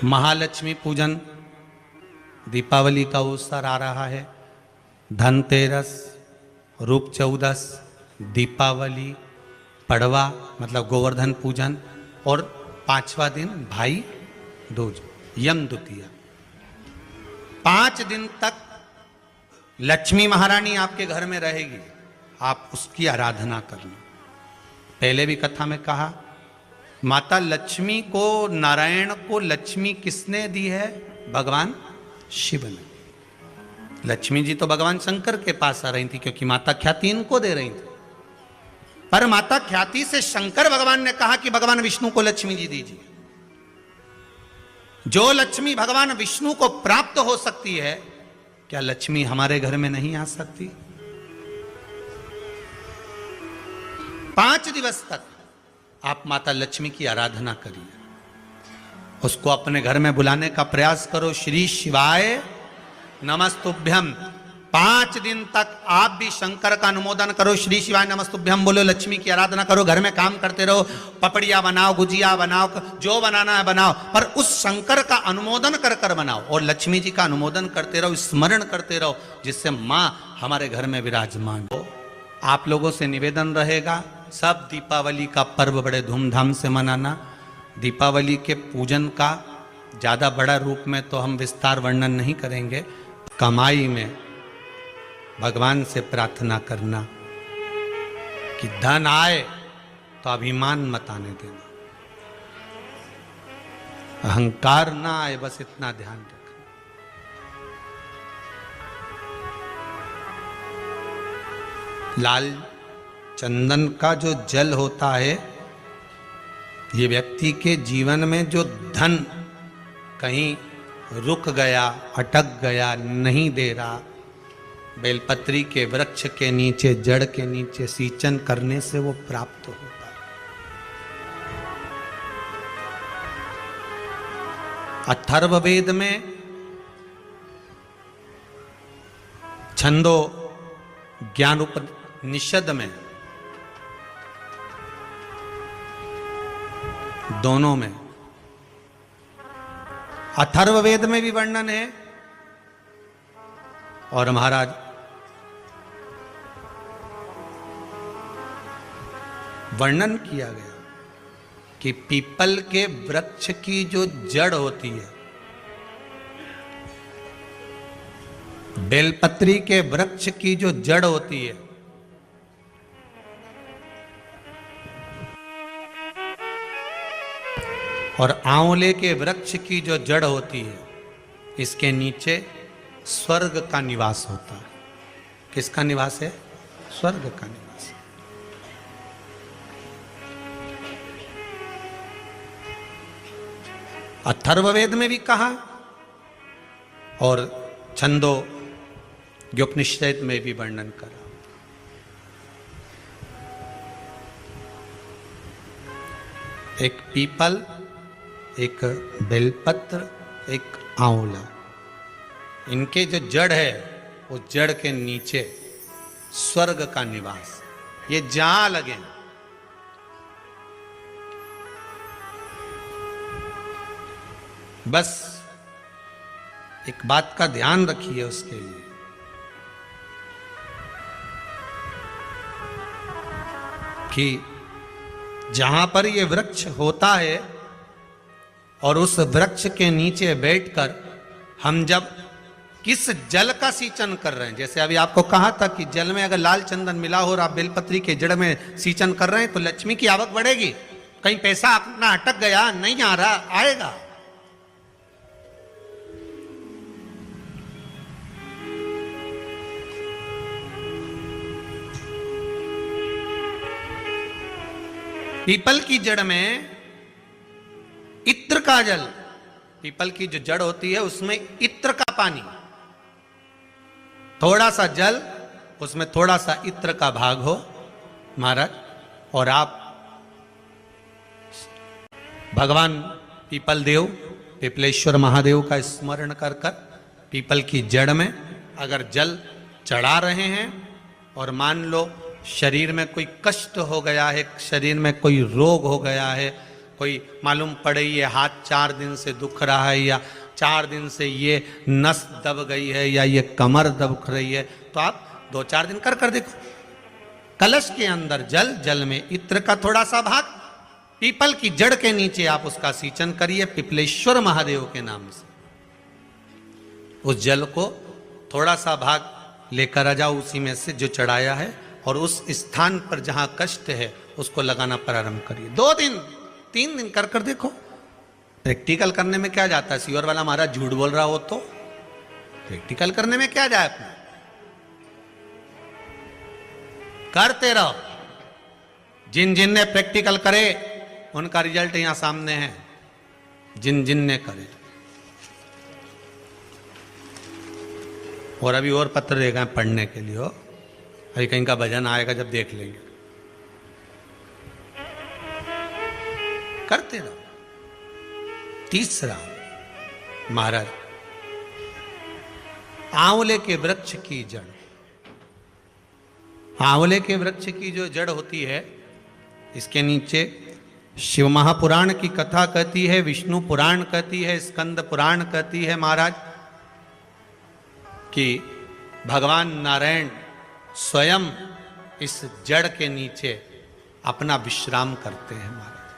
महालक्ष्मी पूजन, दीपावली का अवसर आ रहा है, धनतेरस, रूप चौदस, दीपावली, पड़वा मतलब गोवर्धन पूजन और 5वां दिन भाई दूज यम द्वितीया। 5 दिन तक लक्ष्मी महारानी आपके घर में रहेगी, आप उसकी आराधना करना। पहले भी कथा में कहा, माता लक्ष्मी को, नारायण को लक्ष्मी किसने दी है? भगवान शिव ने। लक्ष्मी जी तो भगवान शंकर के पास आ रही थी क्योंकि माता ख्याति इनको दे रही थी, पर माता ख्याति से शंकर भगवान ने कहा कि भगवान विष्णु को लक्ष्मी जी दीजिए। जो लक्ष्मी भगवान विष्णु को प्राप्त हो सकती है, क्या लक्ष्मी हमारे घर में नहीं आ सकती? 5 दिवस तक आप माता लक्ष्मी की आराधना करिए, उसको अपने घर में बुलाने का प्रयास करो। श्री शिवाय नमस्तुभ्यम। 5 दिन तक आप भी शंकर का अनुमोदन करो, श्री शिवाय नमस्तुभ्यम बोलो, लक्ष्मी की आराधना करो, घर में काम करते रहो, पपड़िया बनाओ, गुजिया बनाओ, जो बनाना है बनाओ, पर उस शंकर का अनुमोदन कर कर बनाओ और लक्ष्मी जी का अनुमोदन करते रहो, स्मरण करते रहो, जिससे माँ हमारे घर में विराजमान हो। आप लोगों से निवेदन रहेगा, सब दीपावली का पर्व बड़े धूमधाम से मनाना। दीपावली के पूजन का ज़्यादा बड़ा रूप में तो हम विस्तार वर्णन नहीं करेंगे। कमाई में भगवान से प्रार्थना करना कि धन आए तो अभिमान मत आने देना, अहंकार ना आए, बस इतना ध्यान रखना। लाल चंदन का जो जल होता है, ये व्यक्ति के जीवन में जो धन कहीं रुक गया, अटक गया, नहीं दे रहा, बेलपत्री के वृक्ष के नीचे, जड़ के नीचे सींचन करने से वो प्राप्त होता है। अथर्ववेद में छंदो ज्ञान उपनिषद में, दोनों में, अथर्ववेद में भी वर्णन है और महाराज वर्णन किया गया कि पीपल के वृक्ष की जो जड़ होती है, बेलपत्री के वृक्ष की जो जड़ होती है, और आंवले के वृक्ष की जो जड़ होती है, इसके नीचे स्वर्ग का निवास होता है। किसका निवास है? स्वर्ग का निवास। अथर्ववेद में भी कहा और छंदो उपनिषद में भी वर्णन करा। एक पीपल, एक बेलपत्र, एक आंवला, इनके जो जड़ है, वो जड़ के नीचे स्वर्ग का निवास। ये जहां लगे, बस एक बात का ध्यान रखिए उसके लिए कि जहां पर ये वृक्ष होता है और उस वृक्ष के नीचे बैठकर हम जब किस जल का सींचन कर रहे हैं, जैसे अभी आपको कहा था कि जल में अगर लाल चंदन मिला हो और आप बेलपत्री के जड़ में सींचन कर रहे हैं तो लक्ष्मी की आवक बढ़ेगी। कहीं पैसा अपना अटक गया, नहीं आ रहा, आएगा। पीपल की जड़ में इत्र का जल, पीपल की जो जड़ होती है उसमें इत्र का पानी, थोड़ा सा जल, उसमें थोड़ा सा इत्र का भाग हो महाराज, और आप भगवान पीपल देव, पिपलेश्वर महादेव का स्मरण कर कर पीपल की जड़ में अगर जल चढ़ा रहे हैं और मान लो शरीर में कोई कष्ट हो गया है, शरीर में कोई रोग हो गया है, कोई मालूम पड़े ये हाथ 4 दिन से दुख रहा है, या 4 दिन से ये नस दब गई है, या ये कमर दब रही है, तो आप 2-4 दिन कर देखो। कलश के अंदर जल, जल में इत्र का थोड़ा सा भाग, पीपल की जड़ के नीचे आप उसका सींचन करिए पिपलेश्वर महादेव के नाम से। उस जल को थोड़ा सा भाग लेकर आ जाओ उसी में से जो चढ़ाया है, और उस स्थान पर जहां कष्ट है उसको लगाना प्रारंभ करिए। 2 दिन 3 दिन कर देखो। प्रैक्टिकल करने में क्या जाता है? सीवर वाला महाराज झूठ बोल रहा हो तो प्रैक्टिकल करने में क्या जाए, अपना करते रहो। जिन जिन ने प्रैक्टिकल करे उनका रिजल्ट यहां सामने है, जिन जिन ने करे। और अभी और पत्र दे गए पढ़ने के लिए, हो अभी कहीं का भजन आएगा जब देख लेंगे। करते रहो। तीसरा, महाराज आंवले के वृक्ष की जड़। आंवले के वृक्ष की जो जड़ होती है, इसके नीचे शिव महापुराण की कथा कहती है, विष्णु पुराण कहती है, स्कंद पुराण कहती है महाराज कि भगवान नारायण स्वयं इस जड़ के नीचे अपना विश्राम करते हैं महाराज।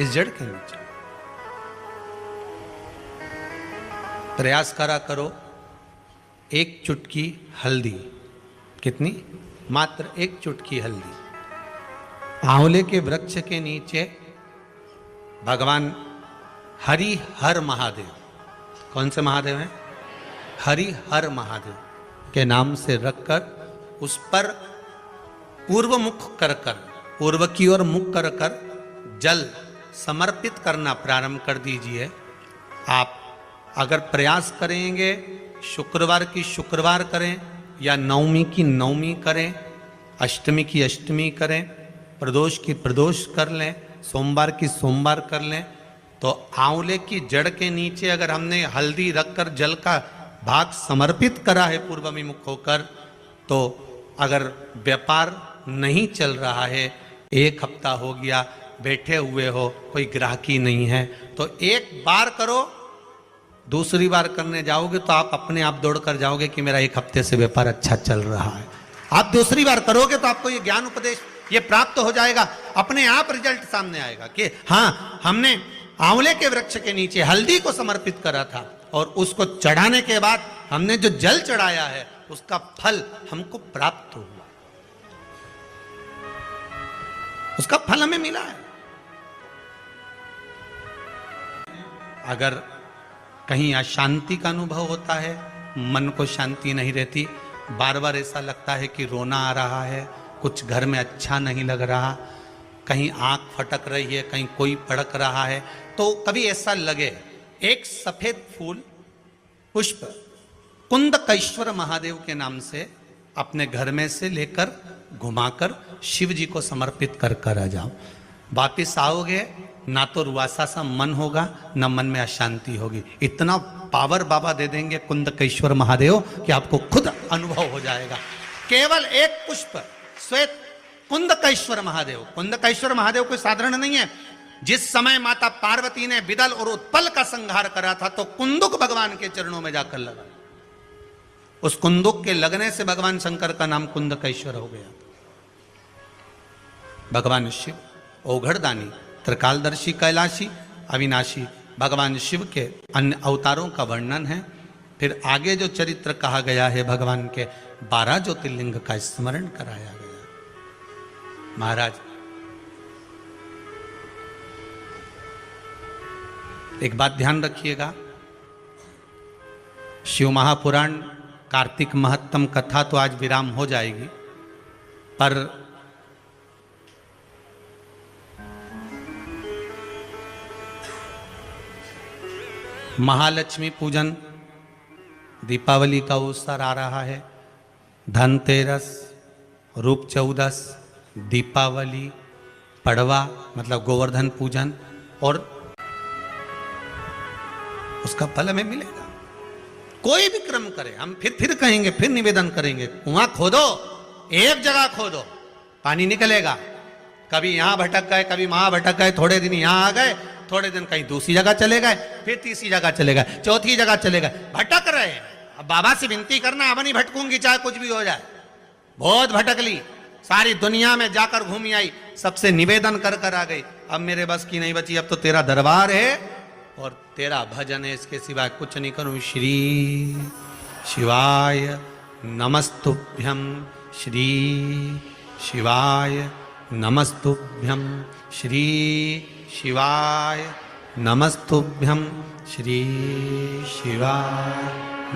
इस जड़ के नीचे प्रयास करो, एक चुटकी हल्दी, कितनी? मात्र एक चुटकी हल्दी, आंवले के वृक्ष के नीचे भगवान हरि हर महादेव, कौन से महादेव हैं? हरि हर महादेव के नाम से रखकर उस पर पूर्व मुख कर पूर्व की ओर मुख कर जल समर्पित करना प्रारंभ कर दीजिए। आप अगर प्रयास करेंगे शुक्रवार की शुक्रवार करें, या नवमी की नवमी करें, अष्टमी की अष्टमी करें, प्रदोष की प्रदोष कर लें, सोमवार की सोमवार कर लें, तो आंवले की जड़ के नीचे अगर हमने हल्दी रखकर जल का भाग समर्पित करा है पूर्वभिमुख होकर, तो अगर व्यापार नहीं चल रहा है, 1 हफ्ता हो गया बैठे हुए हो, कोई ग्राहकी नहीं है, तो एक बार करो, दूसरी बार करने जाओगे तो आप अपने आप दौड़ कर जाओगे कि मेरा 1 हफ्ते से व्यापार अच्छा चल रहा है। आप दूसरी बार करोगे तो आपको ये ज्ञान उपदेश ये प्राप्त हो जाएगा, अपने आप रिजल्ट सामने आएगा कि हाँ, हमने आंवले के वृक्ष के नीचे हल्दी को समर्पित करा था, और उसको चढ़ाने के बाद हमने जो जल चढ़ाया है उसका फल हमको प्राप्त हुआ, उसका फल हमें मिला है। अगर कहीं अशांति का अनुभव होता है, मन को शांति नहीं रहती, बार बार ऐसा लगता है कि रोना आ रहा है, कुछ घर में अच्छा नहीं लग रहा, कहीं आंख फटक रही है, कहीं कोई पड़क रहा है, तो कभी ऐसा लगे एक सफेद फूल पुष्प कुंदकेश्वर महादेव के नाम से अपने घर में से लेकर घुमाकर शिव जी को समर्पित कर आ जाओ। वापिस आओगे ना तो रुआसा सा मन होगा, ना मन में अशांति होगी। इतना पावर बाबा दे देंगे कुंदकेश्वर महादेव कि आपको खुद अनुभव हो जाएगा। केवल एक पुष्प श्वेत कुंदकेश्वर महादेव। कुंदकेश्वर महादेव कोई साधारण नहीं है। जिस समय माता पार्वती ने विदल और उत्पल का संहार करा था तो कुंदुक भगवान के चरणों में जाकर लगा। उस कुंदुक के लगने से भगवान शंकर का नाम कुंदकेश्वर हो गया। भगवान शिव ओघड़दानी, त्रिकालदर्शी, कैलाशी, अविनाशी भगवान शिव के अन्य अवतारों का वर्णन है। फिर आगे जो चरित्र कहा गया है भगवान के 12 ज्योतिर्लिंग का स्मरण कराया गया। महाराज एक बात ध्यान रखिएगा, शिव महापुराण कार्तिक महत्तम कथा तो आज विराम हो जाएगी, पर महालक्ष्मी पूजन, दीपावली का अवसर आ रहा है, धनतेरस, रूप चौदस, दीपावली, पड़वा मतलब गोवर्धन पूजन, और उसका फल हमें मिलेगा। कोई भी क्रम करे, हम फिर कहेंगे, फिर निवेदन करेंगे, कुआं खोदो, एक जगह खोदो, पानी निकलेगा। कभी यहां भटक गए, कभी वहां भटक गए, थोड़े दिन यहां आ गए, थोड़े दिन कहीं दूसरी जगह चले गए, फिर तीसरी जगह चले गए, चौथी जगह चले गए, भटक रहे हैं। अब बाबा से विनती करना, अब नहीं भटकूंगी चाहे कुछ भी हो जाए। बहुत भटक ली, सारी दुनिया में जाकर घूमी आई, सबसे निवेदन कर कर आ गई, अब मेरे बस की नहीं बची, अब तो तेरा दरबार है और तेरा भजन है, इसके सिवाय कुछ नहीं करूं। श्री शिवाय नमस्तुभ्यं, श्री शिवाय नमस्तुभ्यं, श्री शिवाय नमस्तुभ्यं, श्री शिवाय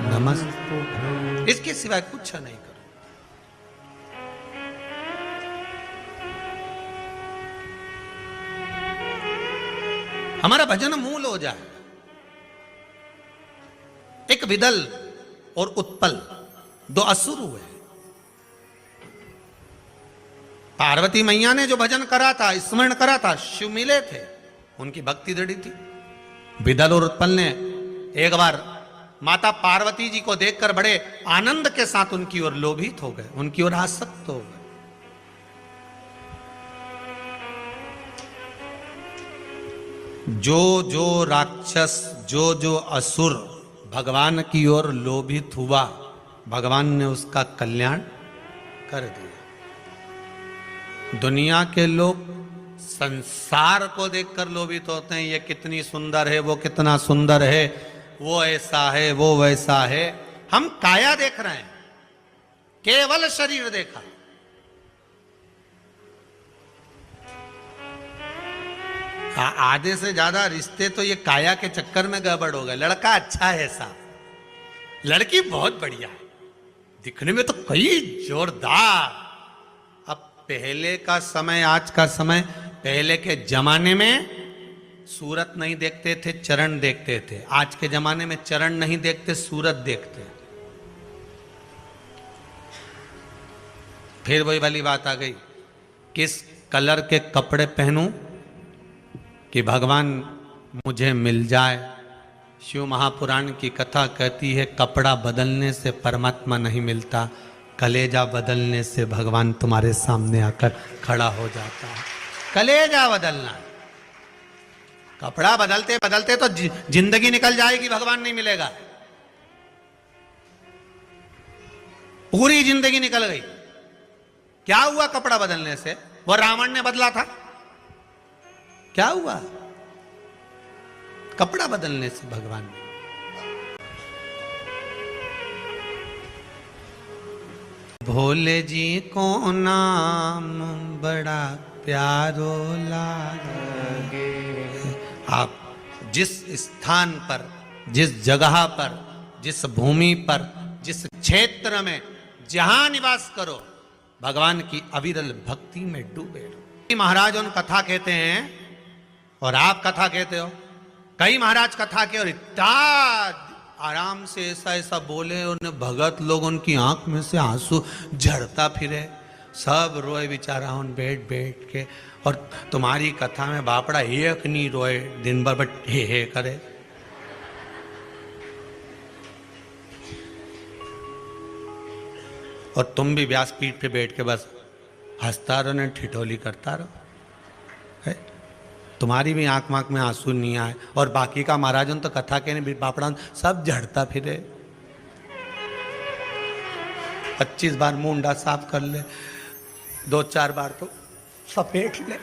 नमस्तुभ्यं, इसके सिवाय कुछ नहीं करो। हमारा भजन मूल हो जाए। एक विदल और उत्पल दो असुर हुए। पार्वती मैया ने जो भजन करा था, स्मरण करा था, शिव मिले थे, उनकी भक्ति दृढ़ी थी। विदल और उत्पल ने एक बार माता पार्वती जी को देखकर बड़े आनंद के साथ उनकी ओर लोभित हो गए, उनकी ओर आसक्त हो गए। जो जो राक्षस, जो जो असुर भगवान की ओर लोभित हुआ, भगवान ने उसका कल्याण कर दिया। दुनिया के लोग संसार को देखकर लोभित होते हैं, ये कितनी सुंदर है, वो कितना सुंदर है, वो ऐसा है, वो वैसा है। हम काया देख रहे हैं, केवल शरीर देखा। आधे से ज्यादा रिश्ते तो ये काया के चक्कर में गड़बड़ हो गए। लड़का अच्छा है साहब, लड़की बहुत बढ़िया है, दिखने में तो कई जोरदार। अब पहले का समय, आज का समय, पहले के जमाने में सूरत नहीं देखते थे, चरण देखते थे। आज के जमाने में चरण नहीं देखते, सूरत देखते। फिर वही वाली बात आ गई, किस कलर के कपड़े पहनूं कि भगवान मुझे मिल जाए। शिव महापुराण की कथा कहती है, कपड़ा बदलने से परमात्मा नहीं मिलता, कलेजा बदलने से भगवान तुम्हारे सामने आकर खड़ा हो जाता है। कलेजा बदलना, कपड़ा बदलते बदलते तो जिंदगी निकल जाएगी, भगवान नहीं मिलेगा। पूरी जिंदगी निकल गई। क्या हुआ कपड़ा बदलने से? वो रावण ने बदला था, क्या हुआ कपड़ा बदलने से? भगवान ने भोले जी को नाम बड़ा प्यारो लागे। आप जिस स्थान पर, जिस जगह पर, जिस भूमि पर, जिस क्षेत्र में जहां निवास करो, भगवान की अविरल भक्ति में डूबे रहो। महाराज उन कथा कहते हैं और आप कथा कहते हो। कई महाराज कथा के और इतना आराम से ऐसा ऐसा बोले, उन्हें भगत लोग उनकी आंख में से आंसू झड़ता फिरे, सब रोए बेचारा उन बैठ बैठ के। और तुम्हारी कथा में बापड़ा एक नहीं रोए दिन भर, बट हे करे। और तुम भी व्यासपीठ पे बैठ के बस हंसता रहो, ने ठिठोली करता रहो। है? तुम्हारी भी आंख मांख में आंसू नहीं आए, और बाकी का महाराजन तो कथा के नहीं बापड़ा सब झड़ता फिरे। 25 बार मुंडा साफ कर ले, 2-4 बार तो सपेट ले।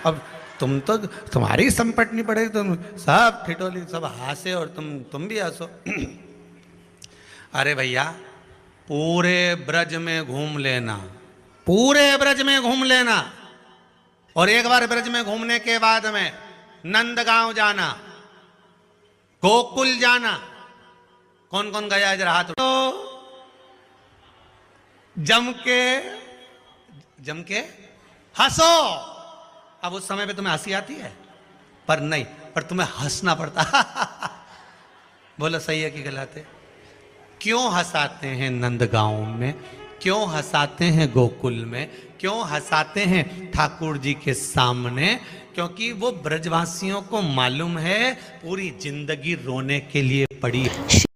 अब तुम तो, तुम्हारी संपट नहीं पड़ेगी, तुम सब ठिठोली, सब हंसे और तुम भी हंसो। अरे भैया, पूरे ब्रज में घूम लेना, पूरे ब्रज में घूम लेना, और एक बार ब्रज में घूमने के बाद में नंदगांव जाना, गोकुल जाना। कौन कौन गया इधर हाथ? तो जम के हंसो। अब उस समय पे तुम्हें हंसी आती है, पर नहीं, पर तुम्हें हंसना पड़ता। बोलो सही है कि गलत है? क्यों हंसाते हैं नंदगांव में, क्यों हंसाते हैं गोकुल में, क्यों हंसाते हैं ठाकुर जी के सामने? क्योंकि वो ब्रजवासियों को मालूम है पूरी जिंदगी रोने के लिए पड़ी है।